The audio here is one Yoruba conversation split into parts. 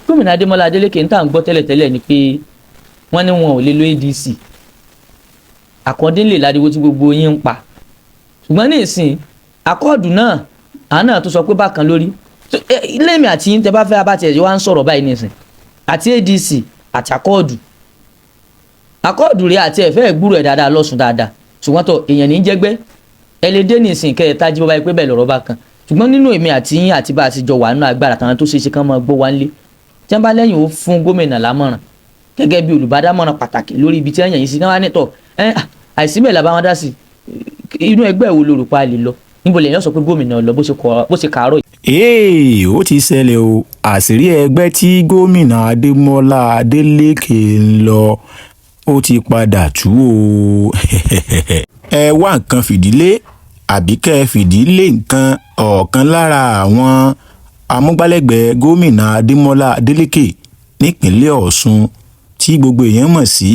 gómìnà Adémọ́lá Adélékè ń tà ń gbọ́ tẹ́lẹ̀tẹ́lẹ̀ ni pé wọ́n ní wọn ò lè lo ADC àkọ́dínlè láriwo tí gbogbo yín ń pa ṣùgbọ́n ní ìsìn akọ́ọ̀dù náà àwọn náà tó sọ pé bákan lórí lẹ́mìí àti yín tẹ́ bá fẹ́ abátẹ̀ ẹ̀jẹ̀ wá ń sọ̀rọ̀ báyìí ní ìsìn àti ADC àti akọ́ọ̀dù rẹ̀ àti ẹ̀fẹ́ ìgbúrò ẹ̀ dáadáa lọ́sùn dáadáa ṣùgbọ́n tó èèyàn ní jẹ́gbẹ́ ẹ lè dé ní ìsìn kẹta jí bọ́bá yìí pé bẹ́ẹ̀ lọ́rọ̀ bá kan ṣùgbọ́n nínú èmi àti yín àti bá a ti jọ wà nínú agbára tàwọn tó ṣe é ṣe kán máa gbó wá ńlé tí wọ́n bá lẹ́yìn ó fún gómìnà lámọ̀ràn gẹ́gẹ́ bí olùbádámọ̀ràn pàtàkì lórí ibi tí wọ́n yàn yín sí náà wá nítọ̀ àìsíbẹ̀ làbá wọn dá sí inú ẹgbẹ́ wo ló rò pa lè lọ níbo lèyàn sọ pé gómìnà lọ bó ṣe kàárọ̀ yìí. ó ti ṣẹlẹ̀ o àṣírí ẹgbẹ́ tí gómìnà Adémọ́lá Adélékè ń lọ ó ti padà tú o. ẹ wá nǹkan fìdílé àbí kẹ́ ẹ fìdílé nǹkan ọ̀kan lára àwọn amúgbálẹ́gbẹ̀ẹ́ gómìnà Adémọ́lá Adélékè nípínlẹ̀ Ọ̀ṣun tí gbogbo èèyàn mọ̀ sí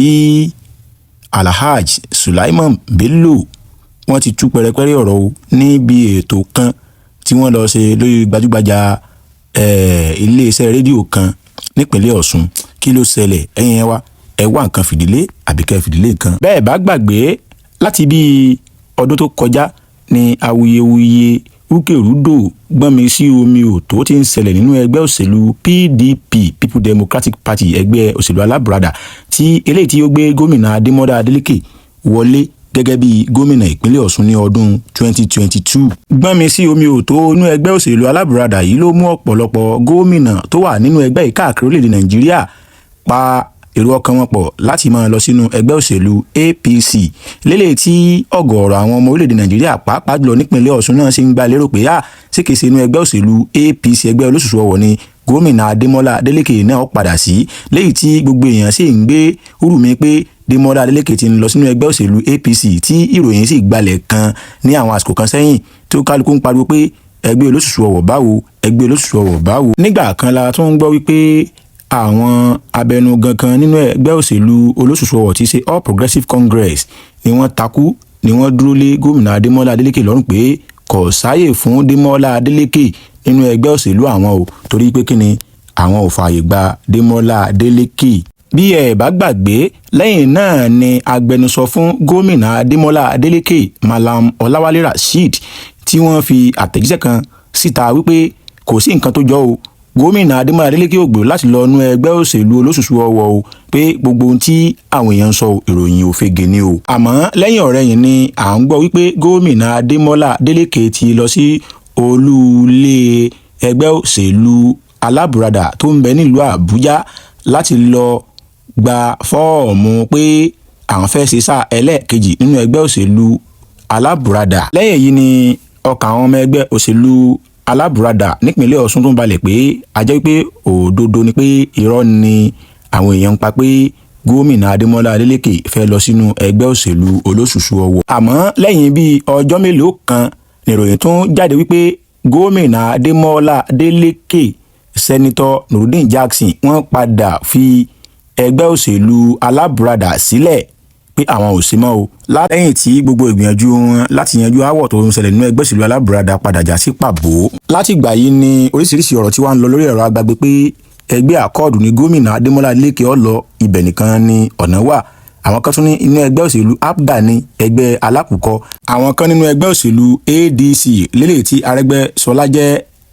Alhaji Sulaiman Bello wọ́n ti tú pẹrẹpẹrẹ ọ̀rọ̀ o níbi ètò kan tí wọ́n lọ ṣe lórí gbajúgbajà iléeṣẹ́ rédíò kan nípínlẹ̀ Ọ̀ṣun. kí ló ṣẹlẹ̀ ẹ̀yin wa ẹ wá nǹkan fìdílé àbí kẹ́ fìdílé nǹkan. bẹ́ẹ̀ bá gbàgbé láti bí ọdún tó kọjá ni awuyewuye rúkèrúdò gbọ́nmi sí omi ò tó ti ń ṣẹlẹ̀ nínú ẹgbẹ́ òṣèlú PDP People Democratic Party ẹgbẹ́ òṣèlú alábùradà tí eléyìí tí ó gbé gómìnà Adémọ́lá Adélékè wọlé gẹ́gẹ́ bí gómìnà ìpínlẹ̀ Ọ̀ṣun ní ọdún 2022. gbọ́nmi sí omi ò tó inú ẹgbẹ́ òṣèlú alábùradà yìí ló mú ọ̀pọ̀lọpọ̀ gómìnà tó wà nínú ẹgbẹ́ yìí káàkiri orílẹ̀-èdè Nàìjíríà pa èrò ọkàn wọn pọ̀ láti máa lọ sínú ẹgbẹ́ òṣèlú APC lélẹ̀ tí ọ̀gọ̀ọ̀rọ̀ àwọn ọmọ orílẹ̀-èdè Nàìjíríà pàápàá jùlọ nípínlẹ̀ Ọ̀ṣun náà ṣe ń gba lérò pé ṣé kìí ṣe inú ẹgbẹ́ òṣèlú APC ẹgbẹ́ olóṣùṣù ọwọ̀ ni gómìnà Adémọ́lá Adélékè náà padà sí lẹ́yìn tí gbogbo èèyàn sì ń gbé urùmí pé Adémọ́lá Adélékè ti ń lọ sínú ẹgbẹ́ òṣèlú APC tí ìròyìn sì gbalẹ̀ kan ní àwọn àsìkò kan sẹ́yìn tó kálukú ń pariwo pé ẹgbẹ́ olóṣùṣù ọwọ̀ báwo ẹgbẹ́ olóṣùṣù ọwọ̀ báwo. nígbà kan la tún ń gbọ́ wípé àwọn abẹnugan kan nínú ẹgbẹ́ òṣèlú olóṣùṣù ọwọ̀ tí ṣe All Progressives Congress ni wọ́n takú ni wọ́n dúró lé gómìnà Adémọ́lá Adélékè lọ́rùn pé kò sáyè fún Adémọ́lá Adélékè nínú ẹgbẹ́ òṣèlú àwọn o torí pé kíni àwọn ò fààyè gba Adémọ́lá Adélékè. bí ẹ bá gbàgbé lẹ́yìn náà ni agbẹnusọ fún gómìnà Adémọ́lá Adélékè Malam Ọláwálé Rasheed tí wọ́n fi àtẹ̀jíṣẹ́ kan síta wípé kò sí nǹkan tó jọ o gómìnà Adémọ́lá Adélékè ò gbèrò láti lọ nú ẹgbẹ́ òṣèlú olóṣùṣù ọwọ̀ o pé gbogbo ohun tí àwọn èèyàn ń sọ ìròyìn òfegè ni o. àmọ́ lẹ́yìn ọ̀rẹ́yìn ni à ń gbọ́ wípé gómìnà Adémọ́lá Adélékè ti lọ sí olúlé ẹgbẹ́ òṣèlú alábùradà tó ń bẹ nílùú Àbújá láti lọ gba fọ́ọ̀mù pé àwọn fẹ́ ṣe sáà ẹlẹ́ẹ̀kejì nínú ẹgbẹ́ òṣèlú alábùradà. lẹ́yìn yìí ni ọkàn àwọn ọmọ ẹgbẹ́ òṣèlú alábùradà nípínlẹ̀ Ọ̀ṣun tó ń balẹ̀ pé a jẹ́ pé òdodo ni pé irọ́ ni àwọn èèyàn ń pa pé gómìnà Adémọ́lá Adélékè fẹ́ lọ sínú ẹgbẹ́ òṣèlú olóṣùṣù ọwọ̀. àmọ́ lẹ́yìn bíi ọjọ́ mélòó kan nìròyìn tún jáde wípé gómìnà Adémọ́lá Adélékè sẹ́nitọ́ Nurudeen Jackson wọ́n padà fi ẹgbẹ́ òṣèlú alábùradà sílẹ̀ pé àwọn ò sí mọ́ o lẹ́yìn tí gbogbo ìgbìyànjú wọn láti yanjú aáwọ̀ tó ń ṣẹlẹ̀ nínú ẹgbẹ́ òṣèlú alábùradà padà já sí pàbó. látìgbà yìí ni oríṣiríṣi ọ̀rọ̀ tí wọ́n ń lọ lórí ẹ̀rọ agbágbé pé ẹgbẹ́ àkọọ̀dù ni gómìnà Adémọ́lá Adélékè ó lọ ibẹ̀ nìkan ni ọ̀nà wà. àwọn kan tún ní inú ẹgbẹ́ òṣèlú APGA ní ẹgbẹ́ alákùkọ. àwọn kan nínú ẹgbẹ́ òṣèlú ADC lélẹ̀ tí Arẹ́gbẹ́ṣọlá jẹ́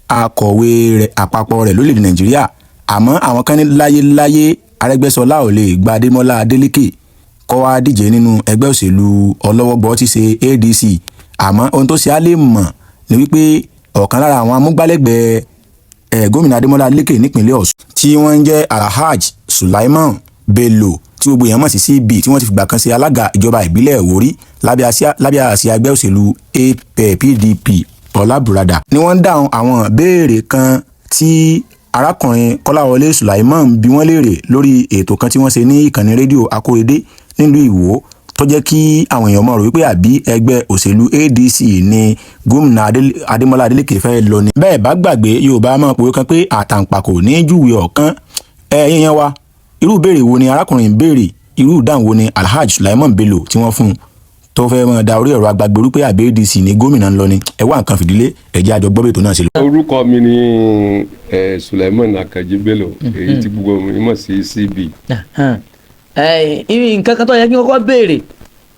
akọ̀wé rẹ̀ àpapọ̀ rẹ̀ lórílẹ̀‐èdè Nàìjíríà. àmọ́ àwọn kan ní láyéláyé Arẹ́gbẹ́ṣọlá ò lè gba Adémọ́lá Adélékè kó wá díje nínú ẹgbẹ́ òṣèlú ọlọ́wọ́gbọ́ tí ṣe ADC. àmọ́ ohun tó ṣe á lè mọ̀ ni wípé ọ̀kan lára àwọn amúgbálẹ́gbẹ̀ẹ́ gómìnà Adémọ́lá Adélékè nípínlẹ̀ Ọ̀ṣun tí wọ́n ń jẹ́ Alhaji Sulaiman Bello tí gbogbo èèyàn mọ̀ sí CB tí wọ́n ti fìgbà kan ṣe alága ìjọba ìbílẹ̀ Ìwòrí lábẹ́ àsíá ẹgbẹ́ òṣèlú PDP ọlábùradà ni wọ́n ń dáhùn àwọn béèrè kan tí arákùnrin Kọ́láwọlé Sulaiman bí wọ́n léèrè lórí ètò kan tí wọ́n ṣe ní ìkànnì rédíò Akóredé nílùú Ìwó tó jẹ́ kí àwọn èèyàn mọ̀ rò wípé àbí ẹgbẹ́ òṣèlú ADC ni gómìnà Adémọ́lá Adélékè fẹ́ lọ ni. bẹ́ẹ̀ bá gbàgbé Yorùbá máa pòwe kan pé àtàǹpàkò ní júwe ọ̀kan ẹ̀yìn yẹn wa irú ìbéèrè wo ni arákùnrin béèrè irú ìdáhùn wo ni Alhaji Sulaiman Bello tí wọ́n fún un tó fẹ́ mọ̀ da orí ẹ̀rọ agbágbé orúkọ àbí ADC ní gómìnà ń lọ ni ẹ wá nǹkan fìdílé ẹ̀jẹ̀ àjọ gbọ́ bètò náà sí lọ. orúkọ mi ni Suleiman Akaji Bello èyí tí gbogbo mi mọ̀ sí CB. nǹkan kan tó yẹ kí n kọ́kọ́ béèrè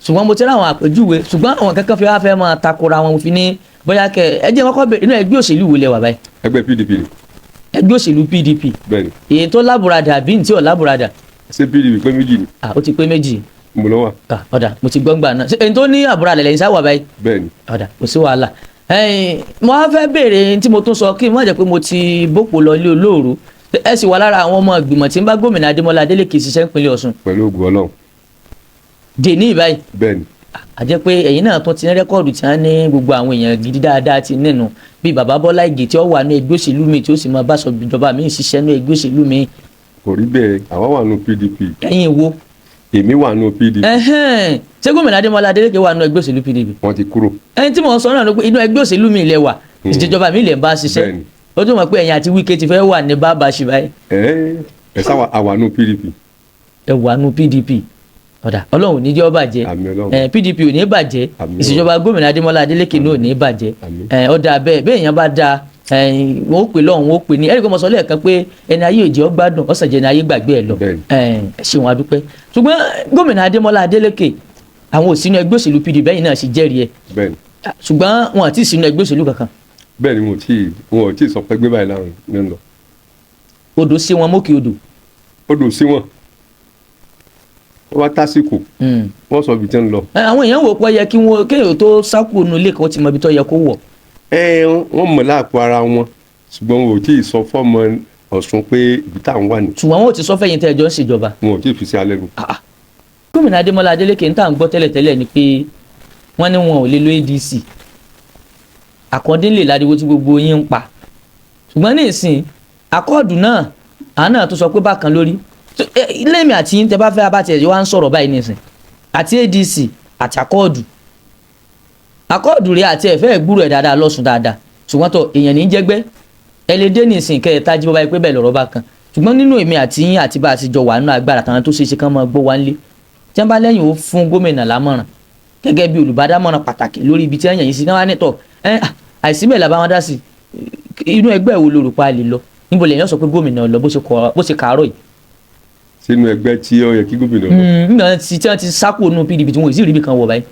ṣùgbọ́n mo ti rí àwọn àpèjúwe ṣùgbọ́n àwọn kankan fi wá fẹ́ máa takora wọn mo fi ní bóyá ẹ jẹ́ kọ́kọ́ béèrè inú ẹgbẹ́ òṣèlú wo lẹ wà báyìí. ẹgbẹ́ PDP ni. ẹgbẹ́ òṣèlú PDP. bẹ́ẹ̀ni. èyí tó lábùradà àbí ní tí ò lábùradà. ṣé PDP pé méjì ni. ó ti pé méjì. mo lọ wà. ọ̀dà mo ti gbọ́ngbà náà èyí tó ní àbúradà lẹ́yìn sáwà báyìí. bẹ́ẹ̀ni. ọ̀dà kò sí wàhálà. mo á fẹ́ béèrè tí mo tún sọ kí n má jẹ́ pé mo ti bòpò lọ ilé olóòrò ẹ sì wà lára àwọn ọmọ ìgbìmọ̀ tí ń bá gómìnà Adémọ́lá Adélékè ṣiṣẹ́ ìpínlẹ̀ Ọ̀ṣun. pẹ̀lú ògùn Ọlọ́run. dè ní ìbáyìí. bẹ́ẹ̀ni. a jẹ́ pé ẹ̀yin náà tún ti ní rẹ́kọ̀dù tí wọ́n ní gbogbo àwọn èèyàn gidi dáadáa ti nínú bíi bàbá Bọ́lá Ìgè tí ó wà ní ẹgbẹ́ òṣèlú mi tí ó sì máa bá sọ ìjọba mi ṣiṣẹ́ ní ẹgbẹ́ òṣèlú mi. kò rí bẹ́ẹ̀ àwa wà nù PDP. ẹ̀yin wo. èmi wà nù PDP. ṣé gómìnà Adémọ́lá Adélékè wà nù ẹgbẹ́ òṣèlú PDP. wọ́n ti kúrò. ẹni tí mo sọ náà ló pé inú ẹgbẹ́ òṣèlú mi ilẹ̀ wà ìjọba mi ilẹ̀ ń bá ṣiṣẹ́ ó tún mọ̀ pé ẹ̀yin àti Wike ti fẹ́ wà ní bàbá ṣìbáyé. ẹ sáwà àwa nù PDP. ẹ wà nù PDP ọ̀dà ọlọ́run ní jẹ́ ó bàjẹ́ PDP ò ní bàjẹ́ ìṣèjọba gómìnà Adémọ́lá Adélékè náà ò ní bàjẹ́ ọ̀dà bẹ́ẹ̀ èèyàn bá da wọ́n ó pè lọ́hùn wọ́n ó pè ní ẹ̀rí kò mọ̀ sọ lẹ́ẹ̀kan pé ẹni ayé òjì ó gbádùn ọ̀sẹ̀ jẹ́ ẹni ayé gbàgbé ẹ̀ lọ ṣé wọn adúpẹ́ ṣùgbọ́n gómìnà Adémọ́lá Adélékè àwọn ò sínú ẹgbẹ́ òṣèlú PDP bẹ́yìn náà sì jẹ́rìí ẹ̀ ṣùgbọ́n wọn àti sínú ẹgbẹ́ òṣèlú kankan. bẹ́ẹ̀ni wọn ò tí ì sọ pé gbé báyìí láwọn ní lọ. odò sí wọn mókè odò. odò sí wọn wọ́n wá tásìkò wọ́n sọ ibi tí ń lọ. àwọn èèyàn wò pé yẹ kí wọn kéèyàn tó sákò nu ilé kan ti mọ ibi tó yẹ kó wọ̀. wọ́n mọ̀ láàpọ̀ ara wọn ṣùgbọ́n wọn ò tí ì sọ fọ́mọ Ọ̀ṣun pé ibi táwọn wà ní. ṣùgbọ́n wọn ò ti sọ fẹ́yìn tẹ́ ẹjọ́ ń ṣèjọba. wọn ò tí ì fi sí alẹ́ nu. gómìnà Adémọ́lá Adélékè ń tà ń gbọ́ tẹ́lẹ̀tẹ́lẹ̀ ni pé wọ́n ní wọn ò lè lo ADC àkọ́dínlè láriwo tí gbogbo yín ń pa ṣùgbọ́n ní ìsìn akọ́ọ̀dù náà àná tó sọ pé bákan lórí lẹ́mí àti yín tẹ́ bá fẹ́ abá tiẹ̀ wá ń sọ̀rọ̀ báyìí nísìn àti ADC àti akọ́ọ̀dù rẹ̀ àti ẹ̀fẹ́ ìgbúrò ẹ̀ dáadáa lọ́sùn dáadáa ṣùgbọ́n tó èèyàn ní jẹ́gbẹ́ ẹ lè dé nísìn kẹ́ ẹ̀ tájí bọ́ báyìí pé bẹ́ẹ̀ lọ́rọ̀ bá kan ṣùgbọ́n nínú èmi àti yín àti bá a ti jọ wà nínú agbára tàwọn tó ṣe é ṣe kán máa gbọ́ wá ńlé tí wọ́n bá lẹ́yìn ó fún gómìnà lámọ̀ràn gẹ́gẹ́ bí olùbádámọ̀ràn pàtàkì lórí ibi tí wọ́n yàn yín sí náà wá nítọ̀ àìsíbẹ̀ làbá wọn dá sí inú ẹgbẹ́ wo lorúkọ àlè lọ níbo lẹ́yìn sọ pé gómìnà lọ bó ṣe kàárọ̀ yìí. sínú ẹgbẹ́ tí ó yẹ kí gómìnà lọ. nígbà tí wọ́n ti sákò nù PDP tí wọ́n ò sì rí ibi kan wọ̀ báyìí.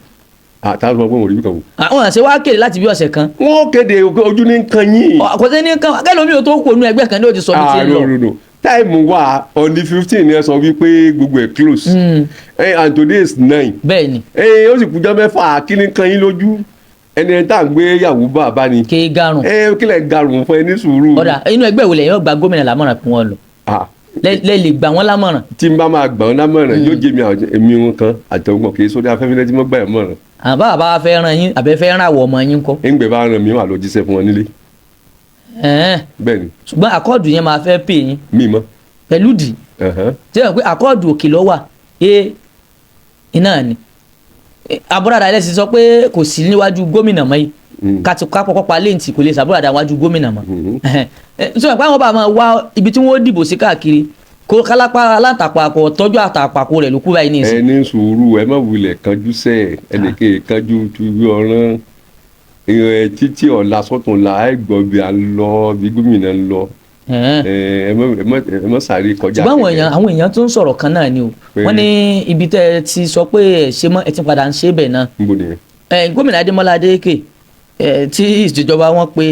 àtàwọn ọmọ wọn ò rí ibi kan wọ̀. àwọn àṣẹ wa kéde láti bí ọ̀sẹ̀ kan. wọ́n kéde ojú ní nǹkan yín. kò sí ní nǹkan akẹ́lẹ́ omi ò tó kó nù ẹgbẹ́ kan ní òjì sọ bí ti ń lọ. táìmù wà on the 15 ẹ sọ wípé gbogbo ẹ close and today is 9. bẹ́ẹ̀ni. ó sì kújọ mẹ́fà kí ni kan yín lójú ẹni tá à ń gbé yàwó bàbá ni. kí garun. kílẹ̀ garun fún ẹ ní sùúrù. ọ̀dà inú ẹgbẹ́ ìwòlẹ̀ yóò gba gómìnà lámọ̀ràn fún wọn lọ. lẹ lè gbà wọ́n lámọ̀ràn. tí n bá máa gbà wọ́n lámọ̀ràn yóò jẹ́ èmi wọn kan àtẹ̀wọ̀n kì í sórí afẹ́fẹ́ lẹ́tí mọ́ gbà yẹn mọ̀ràn. àbá àbá fẹ́ ràn yín àbẹ́ fẹ́ ràn àwọ̀ ọmọ yín kọ́. ẹ̀ǹgbẹ́ bá ràn mí wà lọ jíṣẹ́ fún wọn nílé. bẹ́ẹ̀ni. ṣùgbọ́n àkọọ́dù yẹn máa fẹ́ pè yín. mi mọ́. pẹ̀lú dì. tí wọ́n pé àkọọ́dù òkè lọ́wà iná ni àbúradà ilẹ̀ sì sọ pé kò sí níwájú gómìnà mọ́ yìí kápọ̀kọ́ pa léǹtì kò lè sàbúradà níwájú gómìnà mọ́ sọ pé àwọn bá máa wá ibi tí wọ́n dìbò sí káàkiri kó kálápá aláǹtàpàkò tọ́jú àtàpàkò rẹ̀ ló kú báyìí ní ìsìn. ẹ ní sùúrù ẹ má wulẹ̀ kanjú sẹ́ ẹnìkan kanjú tuwí ọ̀ràn títí ọ̀la sọ́túnla ẹ gbọ́ bí a lọ bí gómìnà ń lọ ẹ mọ sáré kọjá. ṣùgbọ́n àwọn èèyàn tó ń sọ̀rọ̀ kan náà ni o wọ́n ní ibi tẹ́ ẹ ti sọ pé ẹ ṣe mọ́ ẹ ti padà ń ṣe bẹ̀ náà. gómìnà Adémọ́lá Adélékè tí ìjọba wọn pe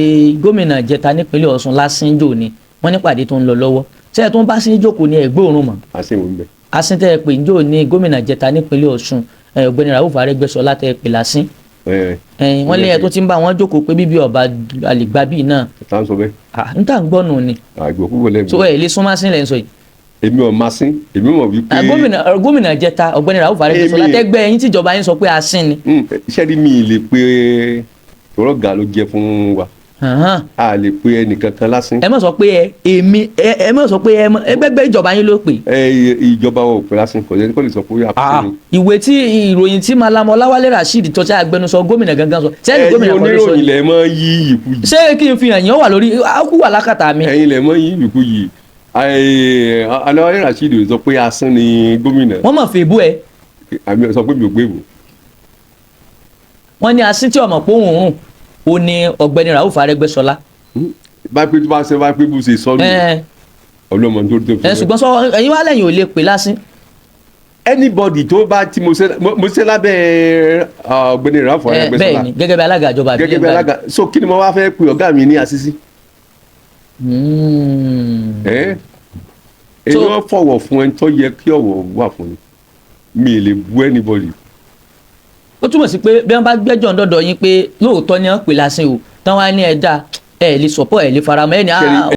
gómìnà jẹta nípínlẹ̀ Ọ̀ṣun lásìnjò ni wọ́n ní pàdé tó ń lọ lọ́wọ́ ṣé ẹ tó ń bá sí jókòó ní ẹgbẹ́ òórùn mọ́. àsìn tẹ́ ẹ pè ń jò ní gómìnà jẹta nípínlẹ̀ Ọ̀ṣun ọ̀gbẹ́ni Rauf Arẹ́gbẹ́ṣọlá tẹ́ ẹ pè lásìn. wọ́n lé ẹ tó ti ń bá wọn jókòó pé bíbí ọba àlègbábì náà. tá ń sọ bẹ́ẹ̀. n tà ń gbọ́ nù ni. àgbẹ̀ púpọ̀ lẹ́gbẹ̀ẹ́. so ẹ lè sún máa sí ilẹ̀ ń sọ yìí. èmi ò máa sín èmi mọ̀ wípé. gómìnà jẹta ọ̀gbẹ́ni Rauf Arẹ́gbẹ́ṣọlá tẹ́gbẹ́ ẹ̀yìn tíjọba yín sọ pé a sín ni. iṣẹ́ rí mi lè pe ọlọ́gà ló jẹ́ fún wa. a lè pe ẹnìkankan lásán. ẹ má sọ pé ẹ má sọ pé ẹgbẹgbẹ ìjọba yín ló pè. ìjọba ò pè lásán kò lè sọ pé a pè. ìwé tí ìròyìn tí Mallam Ọláwálé Rasheed tó ṣe agbẹnusọ gómìnà gangan sọ sẹ́ni gómìnà kan ló sọ yìí. oníròyìn lẹ mọ yí ìyìkú yìí. ṣé kí n fi hàn yín ó wà lórí kú wà lákàtà mi. ẹ̀yin lẹ mọ yí ìyìkú yìí Ọláwálé Rasheed sọ pé asán ni gómìnà. wọ́n mọ̀ fèébú ẹ. àmì sọ pé mi ò gbé wò. wọ́n ní asín tí ọmọ pòun rùn ó ní ọ̀gbẹ́ni Rauf Arẹ́gbẹ́ṣọlá. bá pé tó bá ṣe bá pé bó ṣe sọ nù ọlọ́mọ tó tó ẹ ṣùgbọ́n sọ ẹ̀yin wá lẹ́yìn ò lè pè lásín. anybody tó bá tí mo ṣe lábẹ́ ọ̀gbẹ́ni Rauf Arẹ́gbẹ́ṣọlá bẹ́ẹ̀ ni gẹ́gẹ́ bí alága ìjọba gẹ́gẹ́ bí alága so kí ni mo wá fẹ́ pe ọ̀gá mi ní Asisi. èyí wọ́n fọwọ́ fún ẹni tó yẹ kí ọ̀wọ̀ wà fún mi ì lè bú anybody. ó túmọ̀ sí pé bí wọ́n bá gbẹ́jọ́ ńdọ̀dọ̀ yín pé lóòótọ́ ni wọ́n pè lásìn o táwọn á ní ẹ̀dá ẹ̀ lè sọ̀pọ̀ ẹ̀ lè faramọ́ ẹ̀ ní